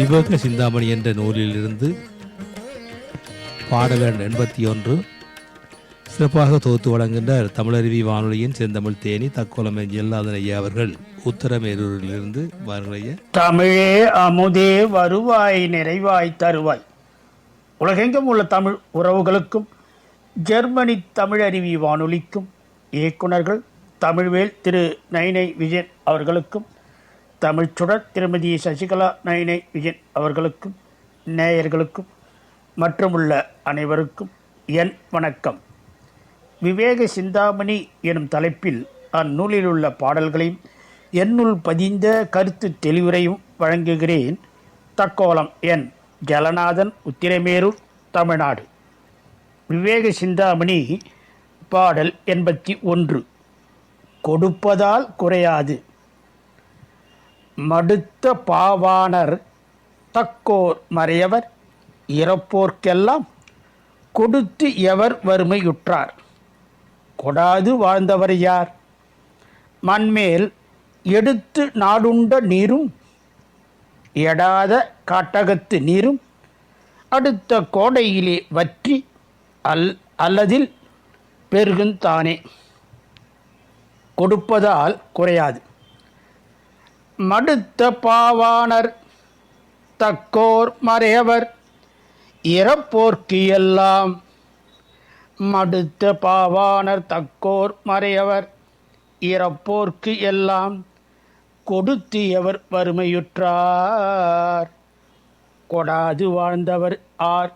விவேக சிந்தாமணி என்ற நூலிலிருந்து பாடலன் 81 சிறப்பாக தொகுத்து வழங்குகின்றார் தமிழருவி வானொலியின் செந்தமிழ் தேனி தக்கோலம் எல்லாதன் ஐயா அவர்கள் உத்தரமேரூரிலிருந்து வாருங்களையா. தமிழே அமுதே வருவாய் நிறைவாய் தருவாய். உலகெங்கும் உள்ள தமிழ் உறவுகளுக்கும் ஜெர்மனி தமிழருவி வானொலிக்கும் இயக்குநர்கள் தமிழ்வேல் திரு நைனை விஜயன் அவர்களுக்கும் தமிழ்ச்சுடர் திருமதி சசிகலா நைனை விஜயன் அவர்களுக்கும் நேயர்களுக்கும் மற்றுமுள்ள அனைவருக்கும் என் வணக்கம். விவேக சிந்தாமணி எனும் தலைப்பில் அந்நூலில் உள்ள பாடல்களையும் என்னுள் பதிந்த கருத்து தெளிவுரையும் வழங்குகிறேன். தக்கோலம் என் ஜலநாதன், உத்திரமேரூர், தமிழ்நாடு. விவேக சிந்தாமணி பாடல் 81. கொடுப்பதால் குறையாது. மடுத்த பாவாணர் தக்கோர் மறையவர் இறப்போர்க்கெல்லாம் கொடுத்து எவர் வறுமையுற்றார். கொடாது வாழ்ந்தவர் யார்? மண்மேல் எடுத்து நாடுண்ட நீரும் எடாத காட்டகத்து நீரும் அடுத்த கோடையிலே வற்றி அல்லதில் பெருகுந்தானே. கொடுப்பதால் குறையாது. மடுத்த பாவாணர் தக்கோர் மறையவர் இறப்போர்க்கு எல்லாம். மடுத்த பாவாணர் தக்கோர் மறையவர் இறப்போர்க்கு எல்லாம் கொடுத்து எவர் வறுமையுற்றார். கொடாது வாழ்ந்தவர் ஆர்?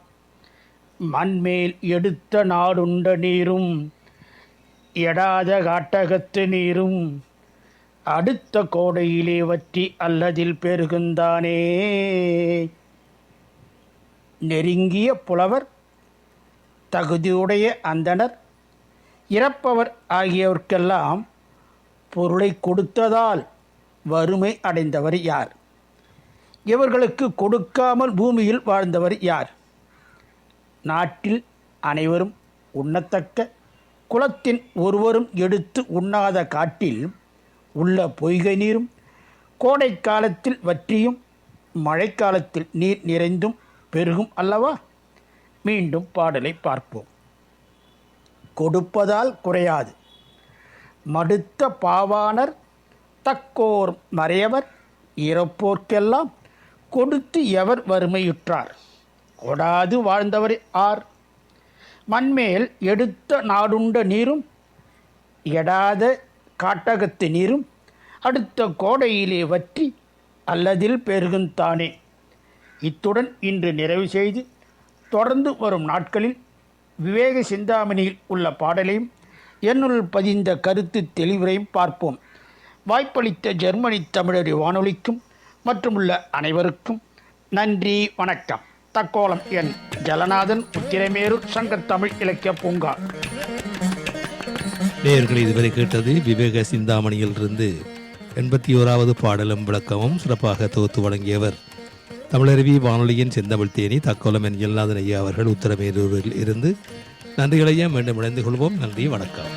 மண்மேல் எடுத்த நாடுண்ட நீரும் எடாத காட்டகத்து நீரும் அடுத்த கோடையிலே வற்றி அல்லதில் பெருகுந்தானே. நெருங்கிய புலவர், தகுதியுடைய அந்தணர், இறப்பவர் ஆகியோருக்கெல்லாம் பொருளை கொடுத்ததால் வறுமை அடைந்தவர் யார்? இவர்களுக்கு கொடுக்காமல் பூமியில் வாழ்ந்தவர் யார்? நாட்டில் அனைவரும் உண்ணத்தக்க, குலத்தின் ஒருவரும் எடுத்து உண்ணாத காட்டில் உள்ள பொய்கை நீரும் கோடை காலத்தில் வற்றியும் மழைக்காலத்தில் நீர் நிறைந்தும் பெருகும் அல்லவா? மீண்டும் பாடலை பார்ப்போம். கொடுப்பதால் குறையாது. மடுத்த பாவாணர் தக்கோர் மறையவர் இறப்போர்க்கெல்லாம் கொடுத்து எவர் வறுமையுற்றார். கொடாது வாழ்ந்தவர் ஆர்? மண்மேல் எடுத்த நாடுண்ட நீரும் எடாத காட்டகத்து நீரும் அடுத்த கோடையிலே வற்றி அல்லதில் பெருகுந்தானே. இத்துடன் இன்று நிறைவு செய்து தொடர்ந்து வரும் நாட்களில் விவேக சிந்தாமணியில் உள்ள பாடலையும் என்னுள் பதிந்த கருத்து தெளிவுரையும் பார்ப்போம். வாய்ப்பளித்த ஜெர்மனி தமிழறி வானொலிக்கும் மற்றுமுள்ள அனைவருக்கும் நன்றி, வணக்கம். தக்கோலம் என் ஜலநாதன், உத்திரமேரூர், சங்கத் தமிழ் இலக்கிய பூங்கா. நேயர்கள் இதுவரை கேட்டது விவேக சிந்தாமணியிலிருந்து 81வது பாடலும் விளக்கமும் சிறப்பாக தொகுத்து வழங்கியவர் தமிழருவி வானொலியின் செந்தமிழ் தேனி தக்கோலம் என் ஜலநாதன் ஐயா அவர்கள் உத்தரமேரூரில் இருந்து. நன்றிகளையும் மீண்டும் இணைந்து கொள்வோம். நன்றி, வணக்கம்.